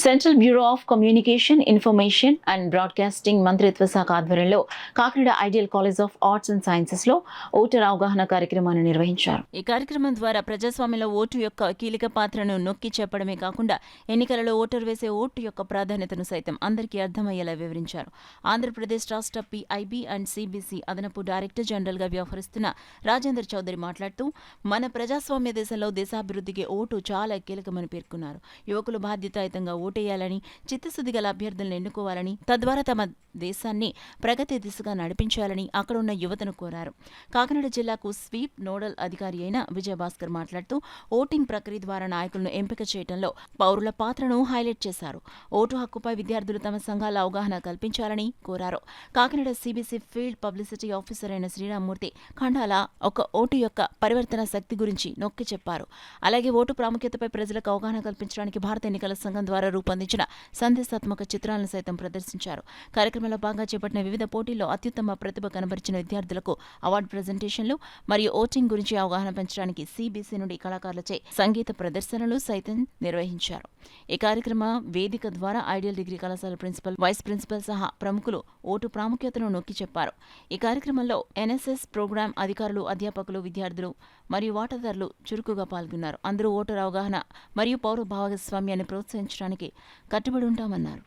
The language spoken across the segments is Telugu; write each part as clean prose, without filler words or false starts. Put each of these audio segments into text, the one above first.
Central bureau of communication, information and broadcasting మంత్రిత్వ శాఖ ఆధ్వర్యంలో Kakinada ideal college of arts and sciences లో ఓటర్ అవగాహన కార్యక్రమాన్ని నిర్వహించారు. ఈ కార్యక్రమం ద్వారా ప్రజాస్వామ్యంలో ఓటు యొక్క కీలక పాత్రను నొక్కి చెప్పడమే కాకుండా ఎన్నికలలో ఓటర్ వేసే ఓటు యొక్క ప్రాధాన్యతను సైతం అందరికీ అర్థమయ్యేలా వివరించారు. ఆంధ్రప్రదేశ్ రాష్ట్ర పిఐబి అండ్ సిబిసి అదనపు డైరెక్టర్ జనరల్ గా వ్యవహరిస్తున్న రాజేందర్ చౌదరి మాట్లాడుతూ, మన ప్రజాస్వామ్య దేశంలో దేశాభివృద్ధికి ఓటు చాలా కీలకమని పేర్కొన్నారు. యువకులు బాధ్యతాయుతంగా ఓటేయాలని, చిత్తశుద్ధి గల అభ్యర్థులను ఎన్నుకోవాలని, తద్వారా తమ దేశాన్ని ప్రగతి దిశగా నడిపించాలని అక్కడ ఉన్న యువతను కోరారు. కాకినాడ జిల్లాకు స్వీప్ నోడల్ అధికారి అయిన విజయభాస్కర్ మాట్లాడుతూ, ఓటింగ్ ప్రక్రియ ద్వారా నాయకులను ఎంపిక చేయడంలో పౌరుల పాత్రను హైలైట్ చేశారు. ఓటు హక్కుపై విద్యార్థులు తమ సంఘాల అవగాహన కల్పించాలని కోరారు. Kakinada CBC field publicity officer అయిన శ్రీరామ్మూర్తి ఖండాల ఒక ఓటు యొక్క పరివర్తన శక్తి గురించి నొక్కి చెప్పారు. అలాగే ఓటు ప్రాముఖ్యతపై ప్రజలకు అవగాహన కల్పించడానికి భారత ఎన్నికల సంఘం ద్వారా రూపొందించిన సందేశాత్మక చిత్రాలను సైతం ప్రదర్శించారు. కార్యక్రమంలో భాగంగా చేపట్టిన వివిధ పోటీల్లో అత్యుత్తమ ప్రతిభ కనబరిచిన విద్యార్థులకు అవార్డు ప్రజెంటేషన్లు మరియు ఓటింగ్ గురించి అవగాహన పెంచడానికి సిబిసి నుండి కళాకారులచే సంగీత ప్రదర్శనలు సైతం నిర్వహించారు. ఈ కార్యక్రమ వేదిక ద్వారా ఐడియల్ డిగ్రీ కళాశాల ప్రిన్సిపల్, వైస్ ప్రిన్సిపల్ సహా ప్రముఖులు ఓటు ప్రాముఖ్యతను నొక్కి చెప్పారు. ఈ కార్యక్రమంలో ఎన్ఎస్ఎస్ ప్రోగ్రాం అధికారులు, అధ్యాపకులు, విద్యార్థులు మరియు వాటాదారులు చురుకుగా పాల్గొన్నారు. అందరూ ఓటర్ అవగాహన మరియు పౌర భాగస్వామ్యాన్ని ప్రోత్సహించడానికి కట్టుబడి ఉంటామన్నారు.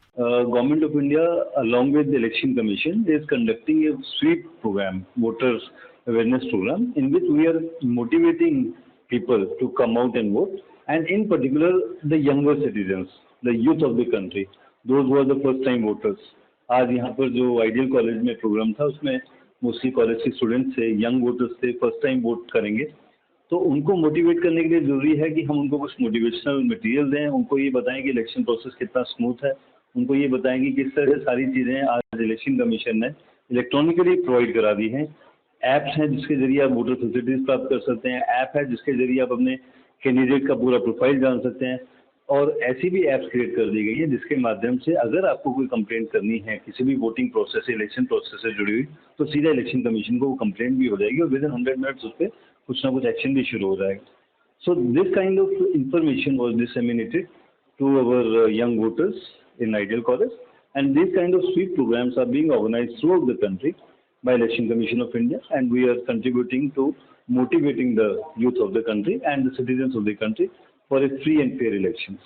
Government of India, along with the Election Commission, is conducting a sweep program, voters awareness program, in which we are motivating people to come out and vote, and in particular the younger citizens, the youth of the country, those who are the first time voters. आज यहाँ पर जो आइडियल कॉलेज में प्रोग्राम था उसमें मोस्टली कॉलेज के स्टूडेंट्स थे, यंग वोटर्स थे, फर्स्ट टाइम वोट करेंगे, तो उनको मोटिवेट करने के लिए जरूरी है कि हम उनको कुछ मोटिवेशनल मटेरियल दें, उनको ये बताएं कि इलेक्शन प्रोसेस कितना स्मूथ है, उनको ये बताएं कि किस तरह से सारी चीज़ें आज इलेक्शन कमीशन ने इलेक्ट्रॉनिकली प्रोवाइड करा दी हैं. ऐप्स हैं जिसके जरिए आप वोटर फैसिलिटीज प्राप्त कर सकते हैं, ऐप है जिसके जरिए आप अपने कैंडिडेट का पूरा प्रोफाइल जान सकते हैं, और ऐसी भी ऐप्स क्रिएट कर दी गई है जिसके माध्यम से अगर आपको कोई कंप्लेंट करनी है किसी भी वोटिंग प्रोसेस, इलेक्शन प्रोसेस से जुड़ी हुई, तो सीधा इलेक्शन कमीशन को वो कंप्लेंट भी हो जाएगी और विद इन 100 मिनट्स उस पर कुछ ना कुछ एक्शन भी शुरू हो जाएगा. So this kind of information was disseminated to our young voters in Ideal College, and these kind of sweep programs are being organized throughout the country by Election Commission of India, and we are contributing to motivating the youth of the country and the citizens of the country for a free and fair election.